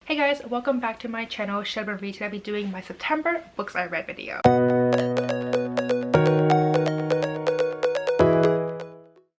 Hey guys, welcome back to my channel. Fireborn Reads. I'll be doing my September books I read video.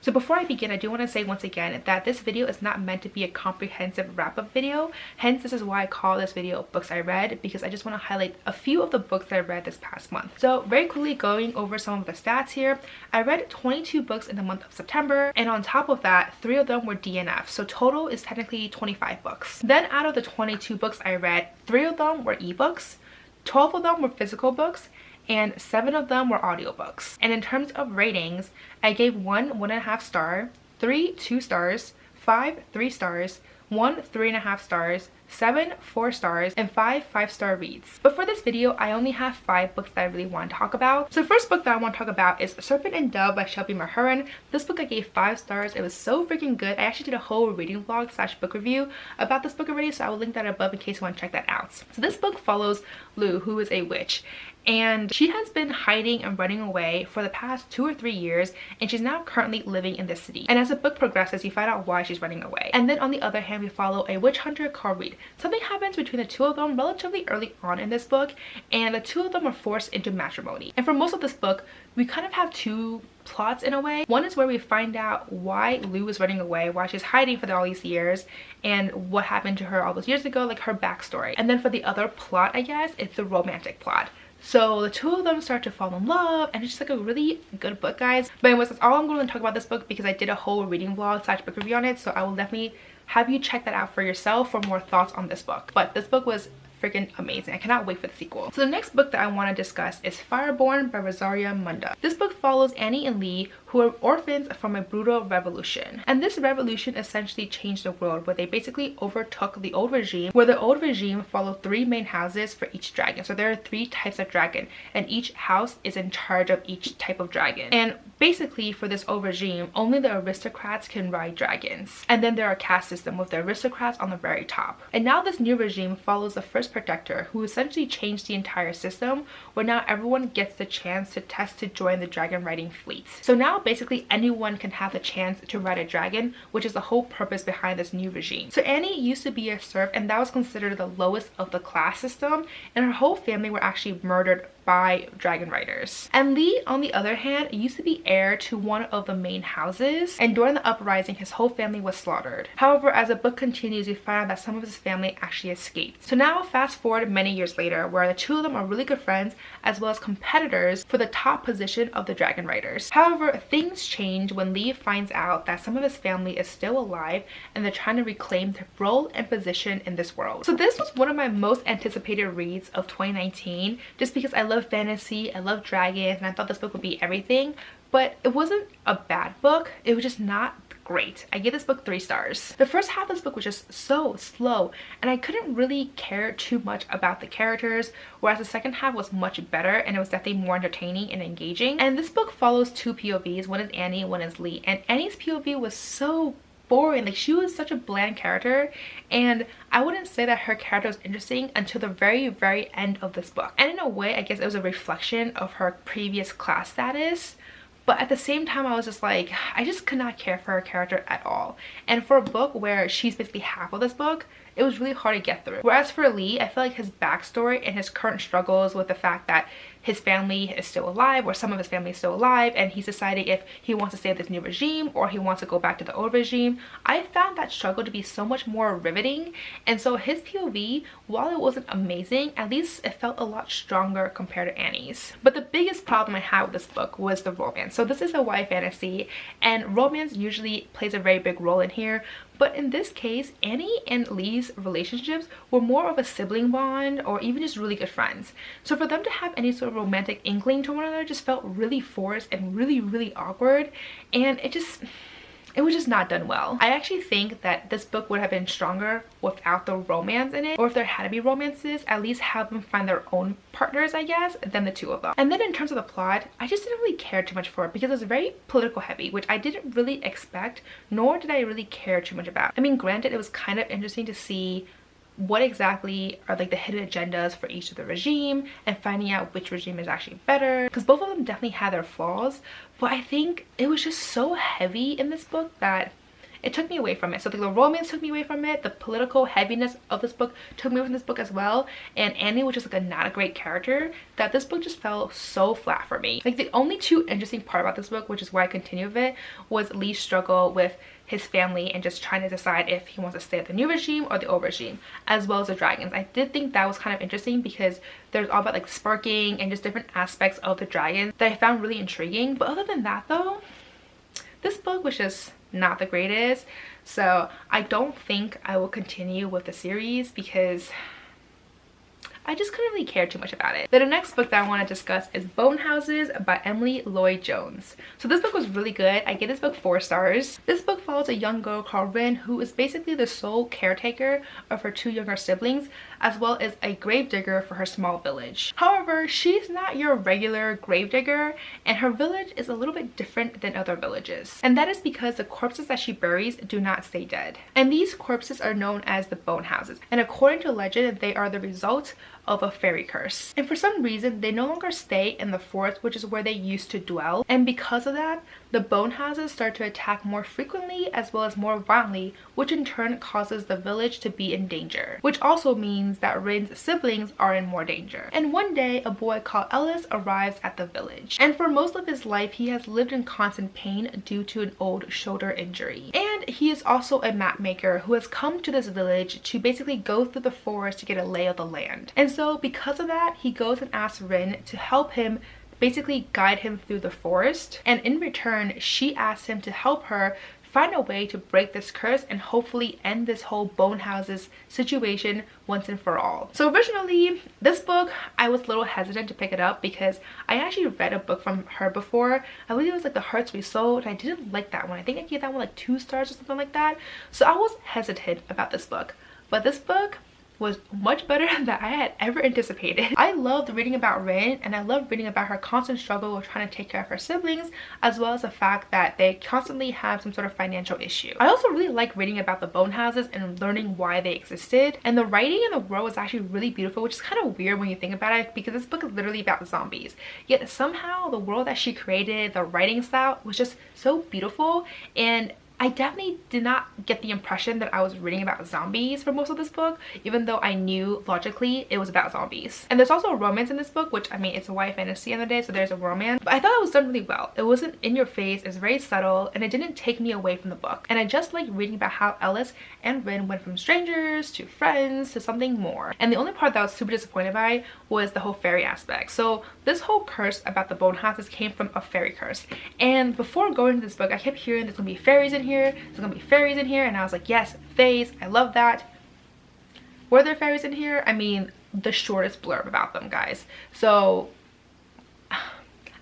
So before I begin, I do want to say once again that this video is not meant to be a comprehensive wrap-up video. Hence, this is why I call this video Books I Read, because I just want to highlight a few of the books that I read this past month. So very quickly going over some of the stats here. I read 22 books in the month of September, and on top of that, 3 of them were DNF. So total is technically 25 books. Then out of the 22 books I read, 3 of them were ebooks, 12 of them were physical books, and 7 of them were audiobooks. And in terms of ratings, I gave 1 1.5 star, 3 2 stars, 5 3 stars, 1 3.5 stars, 7 4 stars, and 5 5-star reads. But for this video, I only have 5 books that I really want to talk about. So the first book that I want to talk about is Serpent and Dove by Shelby Mahurin. This book I gave 5 stars. It was so freaking good. I actually did a whole reading vlog / book review about this book already, so I will link that above in case you want to check that out. So this book follows Lou, who is a witch, and she has been hiding and running away for the past 2 or 3 years, and she's now currently living in this city. And as the book progresses, you find out why she's running away. And then on the other hand, we follow a witch hunter called Reed. Something happens between the 2 of them relatively early on in this book, and the 2 of them are forced into matrimony. And for most of this book, we kind of have 2 plots in a way. One is where we find out why Lou is running away, why she's hiding for all these years, and what happened to her all those years ago, like her backstory. And then for the other plot, I guess, it's the romantic plot. So the 2 of them start to fall in love, and it's just like a really good book, guys. But anyways, that's all I'm going to talk about this book, because I did a whole reading vlog / book review on it, so I will definitely have you check that out for yourself for more thoughts on this book. But this book was freaking amazing. I cannot wait for the sequel. So the next book that I want to discuss is Fireborn by Rosaria Munda. This book follows Annie and Lee, who are orphans from a brutal revolution. And this revolution essentially changed the world, where they basically overtook the old regime, where the old regime followed 3 main houses for each dragon. So there are 3 types of dragon, and each house is in charge of each type of dragon. And basically for this old regime, only the aristocrats can ride dragons. And then there are caste system with the aristocrats on the very top. And now this new regime follows the first protector, who essentially changed the entire system, where now everyone gets the chance to test to join the dragon riding fleets. So now basically anyone can have the chance to ride a dragon, which is the whole purpose behind this new regime. So Annie used to be a serf, and that was considered the lowest of the class system, and her whole family were actually murdered by dragon riders. And Lee, on the other hand, used to be heir to one of the main houses, and during the uprising his whole family was slaughtered. However, as the book continues, we find out that some of his family actually escaped. So now fast forward many years later, where the 2 of them are really good friends as well as competitors for the top position of the dragon riders. However, things change when Lee finds out that some of his family is still alive, and they're trying to reclaim their role and position in this world. So this was one of my most anticipated reads of 2019, just because I love fantasy, I love dragons, and I thought this book would be everything. But it wasn't a bad book, it was just not great. I gave this book 3 stars. The first half of this book was just so slow, and I couldn't really care too much about the characters, whereas the second half was much better, and it was definitely more entertaining and engaging. And this book follows 2 POVs, one is Annie, one is Lee, and Annie's POV was so boring. Like, she was such a bland character, and I wouldn't say that her character was interesting until the very end of this book. And in a way, I guess it was a reflection of her previous class status. But at the same time, I was just like, I just could not care for her character at all. And for a book where she's basically half of this book, it was really hard to get through. Whereas for Lee, I feel like his backstory and his current struggles with the fact that his family is still alive, or some of his family is still alive, and he's deciding if he wants to stay with this new regime or he wants to go back to the old regime, I found that struggle to be so much more riveting. And so his POV, while it wasn't amazing, at least it felt a lot stronger compared to Annie's. But the biggest problem I had with this book was the romance. So this is a YA fantasy, and romance usually plays a very big role in here. But in this case, Annie and Lee's relationships were more of a sibling bond, or even just really good friends. So for them to have any sort of romantic inkling to one another just felt really forced and really awkward, and it was just not done well. I actually think that this book would have been stronger without the romance in it, or if there had to be romances, at least have them find their own partners, I guess, than the 2 of them. And then in terms of the plot, I just didn't really care too much for it, because it was very political heavy, which I didn't really expect, nor did I really care too much about. I mean, granted, it was kind of interesting to see what exactly are like the hidden agendas for each of the regime, and finding out which regime is actually better, because both of them definitely had their flaws. But I think it was just so heavy in this book that it took me away from it. So the romance took me away from it, the political heaviness of this book took me away from this book as well, and Annie was just like not a great character, that this book just fell so flat for me. Like the only two interesting part about this book, which is why I continue with it, was Lee's struggle with his family and just trying to decide if he wants to stay at the new regime or the old regime, as well as the dragons. I did think that was kind of interesting because there's all about like sparking and just different aspects of the dragons that I found really intriguing. But other than that though, this book was just not the greatest. So I don't think I will continue with the series because I just couldn't really care too much about it. Then the next book that I want to discuss is Bone Houses by Emily Lloyd Jones. So this book was really good. I gave this book 4 stars. This book follows a young girl called Rin, who is basically the sole caretaker of her 2 younger siblings, as well as a gravedigger for her small village. However, she's not your regular gravedigger, and her village is a little bit different than other villages. And that is because the corpses that she buries do not stay dead. And these corpses are known as the Bone Houses. And according to legend, they are the result of a fairy curse. And for some reason, they no longer stay in the forest, which is where they used to dwell. And because of that, the Bone Houses start to attack more frequently as well as more violently, which in turn causes the village to be in danger. Which also means that Rin's siblings are in more danger. And one day, a boy called Ellis arrives at the village. And for most of his life, he has lived in constant pain due to an old shoulder injury. And he is also a map maker who has come to this village to basically go through the forest to get a lay of the land. And so because of that, he goes and asks Rin to help him basically guide him through the forest, and in return she asks him to help her find a way to break this curse and hopefully end this whole Bone Houses situation once and for all. So originally this book, I was a little hesitant to pick it up because I actually read a book from her before. I believe it was like The Hearts We Sold, and I didn't like that one. I think I gave that one like 2 stars or something like that. So I was hesitant about this book, but this book was much better than I had ever anticipated. I loved reading about Rin, and I loved reading about her constant struggle with trying to take care of her siblings, as well as the fact that they constantly have some sort of financial issue. I also really like reading about the Bone Houses and learning why they existed, and the writing in the world was actually really beautiful, which is kind of weird when you think about it because this book is literally about zombies. Yet somehow the world that she created, the writing style was just so beautiful, and I definitely did not get the impression that I was reading about zombies for most of this book, even though I knew logically it was about zombies. And there's also a romance in this book, which I mean, it's a YA fantasy end of the day, so there's a romance. But I thought it was done really well. It wasn't in your face, it's very subtle, and it didn't take me away from the book. And I just like reading about how Ellis and Rin went from strangers to friends to something more. And the only part that I was super disappointed by was the whole fairy aspect. So this whole curse about the Bone Houses came from a fairy curse. And before going to this book, I kept hearing there's gonna be fairies in here, there's gonna be fairies in here, and I was like, yes, fays, I love that. Were there fairies in here? I mean, the shortest blurb about them, guys. So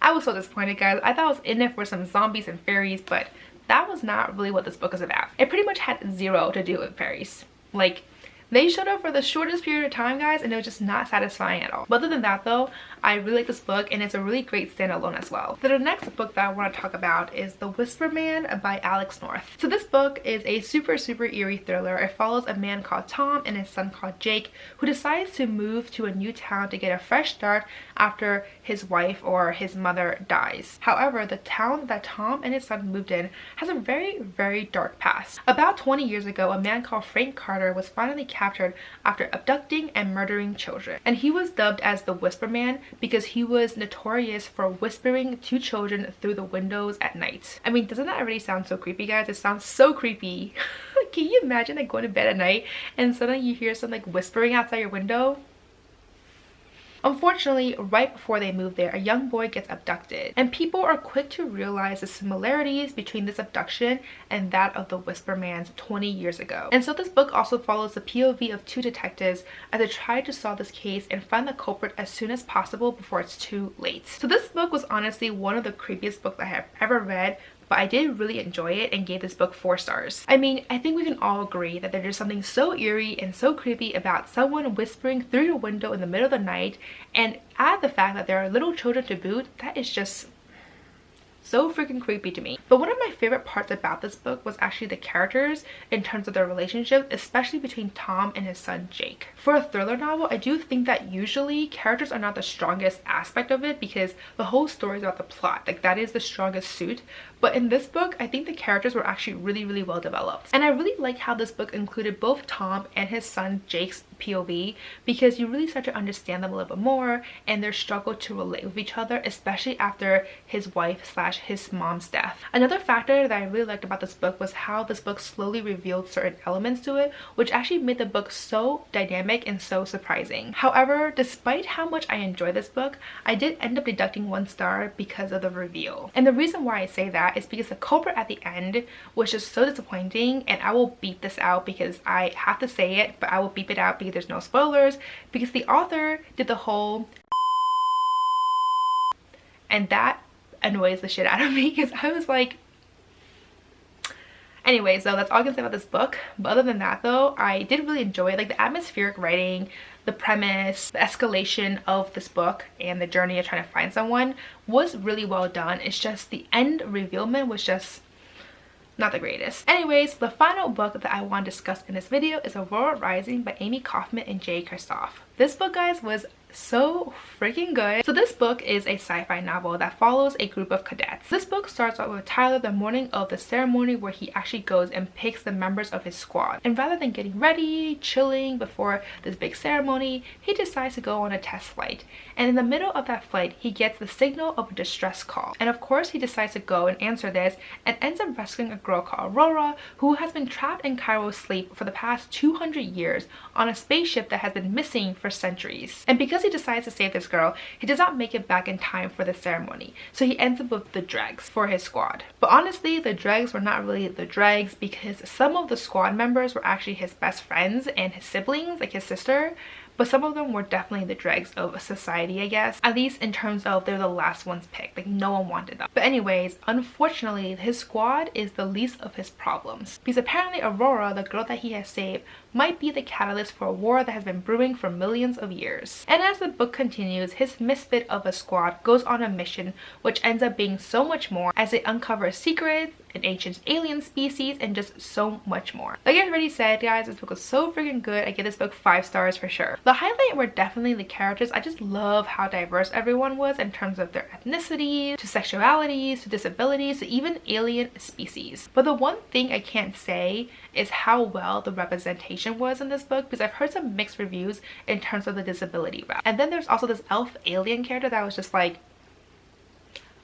I was so disappointed, guys. I thought I was in it for some zombies and fairies, but that was not really what this book is about. It pretty much had zero to do with fairies. Like, they showed up for the shortest period of time, guys, and it was just not satisfying at all. But other than that though, I really like this book, and it's a really great standalone as well. So the next book that I want to talk about is The Whisper Man by Alex North. So this book is a super eerie thriller. It follows a man called Tom and his son called Jake, who decides to move to a new town to get a fresh start after his wife or his mother dies. However, the town that Tom and his son moved in has a very dark past. About 20 years ago, a man called Frank Carter was finally captured after abducting and murdering children, and he was dubbed as the Whisper Man because he was notorious for whispering to children through the windows at night. I mean, doesn't that already sound so creepy, guys? It sounds so creepy. Can you imagine like going to bed at night and suddenly you hear some like whispering outside your window? Unfortunately, right before they move there, a young boy gets abducted, and people are quick to realize the similarities between this abduction and that of the Whisper Man's 20 years ago. And so this book also follows the POV of 2 detectives as they try to solve this case and find the culprit as soon as possible before it's too late. So this book was honestly one of the creepiest books I have ever read, but I did really enjoy it and gave this book 4 stars. I mean, I think we can all agree that there's something so eerie and so creepy about someone whispering through your window in the middle of the night, and add the fact that there are little children to boot, that is just so freaking creepy to me. But one of my favorite parts about this book was actually the characters in terms of their relationship, especially between Tom and his son Jake. For a thriller novel, I do think that usually characters are not the strongest aspect of it because the whole story is about the plot. Like, that is the strongest suit. But in this book, I think the characters were actually really well developed. And I really like how this book included both Tom and his son Jake's POV, because you really start to understand them a little bit more and their struggle to relate with each other, especially after his wife / his mom's death. Another factor that I really liked about this book was how this book slowly revealed certain elements to it, which actually made the book so dynamic and so surprising. However, despite how much I enjoyed this book, I did end up deducting 1 star because of the reveal. And the reason why I say that is because the culprit at the end was just so disappointing, and I will beep this out because I have to say it, but I will beep it out because there's no spoilers, because the author did the whole and that annoys the shit out of me because I was like, anyways, though, that's all I can say about this book. But other than that, though, I did really enjoy it. Like, the atmospheric writing, the premise, the escalation of this book, and the journey of trying to find someone was really well done. It's just the end revealment was just not the greatest. Anyways, the final book that I want to discuss in this video is Aurora Rising by Amy Kaufman and Jay Kristoff. This book, guys, was so freaking good. So this book is a sci-fi novel that follows a group of cadets. This book starts out with Tyler the morning of the ceremony where he actually goes and picks the members of his squad. And rather than getting ready, chilling before this big ceremony, he decides to go on a test flight. And in the middle of that flight, he gets the signal of a distress call. And of course, he decides to go and answer this and ends up rescuing a girl called Aurora, who has been trapped in Cairo's sleep for the past 200 years on a spaceship that has been missing for centuries. And because he decides to save this girl, he does not make it back in time for the ceremony, so he ends up with the dregs for his squad. But honestly, the dregs were not really the dregs because some of the squad members were actually his best friends and his siblings, like his sister, but some of them were definitely the dregs of society, I guess, at least in terms of they're the last ones picked. Like, no one wanted them. But anyways, unfortunately, his squad is the least of his problems, because apparently Aurora, the girl that he has saved, might be the catalyst for a war that has been brewing for millions of years. And as the book continues, his misfit of a squad goes on a mission which ends up being so much more as they uncover secrets, an ancient alien species, and just so much more. Like I already said, guys, this book was so freaking good. I give this book 5 stars for sure. The highlight were definitely the characters. I just love how diverse everyone was in terms of their ethnicity, to sexualities, to disabilities, to even alien species. But the one thing I can't say is how well the representation was in this book, because I've heard some mixed reviews in terms of the disability route. And then there's also this elf alien character that was just like,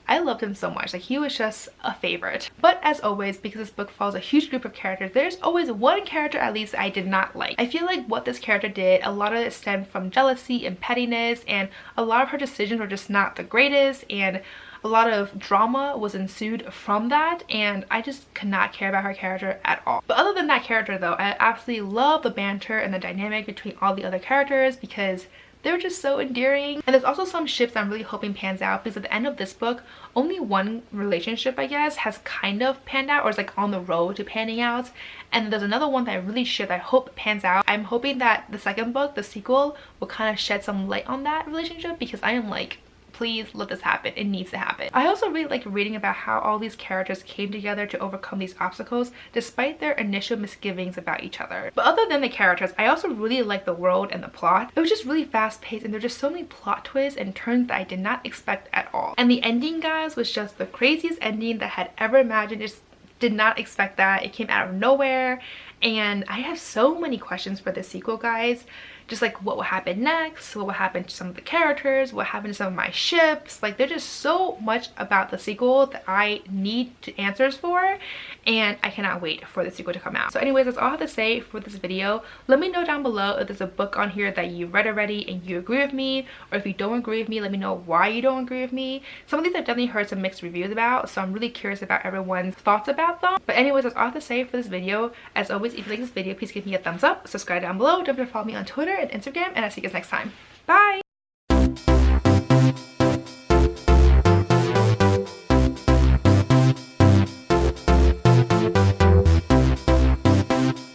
I loved him so much. Like, he was just a favorite. But as always, because this book follows a huge group of characters, there's always one character at least I did not like. I feel like what this character did, a lot of it stemmed from jealousy and pettiness, and a lot of her decisions were just not the greatest, and a lot of drama was ensued from that, and I just could not care about her character at all. But other than that character, though, I absolutely love the banter and the dynamic between all the other characters because they're just so endearing. And there's also some ships I'm really hoping pans out, because at the end of this book, only one relationship, I guess, has kind of panned out or is like on the road to panning out. And there's another one that I really ship that I hope pans out. I'm hoping that the second book, the sequel, will kind of shed some light on that relationship, because I am like, please let this happen. It needs to happen. I also really like reading about how all these characters came together to overcome these obstacles despite their initial misgivings about each other. But other than the characters, I also really like the world and the plot. It was just really fast paced, and there were just so many plot twists and turns that I did not expect at all. And the ending, guys, was just the craziest ending that I had ever imagined. Just did not expect that. It came out of nowhere, and I have so many questions for the sequel, guys. Just like, what will happen next? What will happen to some of the characters? What happened to some of my ships? Like, there's just so much about the sequel that I need answers for, and I cannot wait for the sequel to come out. So anyways, that's all I have to say for this video. Let me know down below if there's a book on here that you read already and you agree with me, or if you don't agree with me, let me know why you don't agree with me. Some of these I've definitely heard some mixed reviews about, so I'm really curious about everyone's thoughts about them. But anyways, that's all I have to say for this video. As always, if you like this video, please give me a thumbs up, subscribe down below, don't forget to follow me on Twitter and Instagram, and I'll see you guys next time. Bye!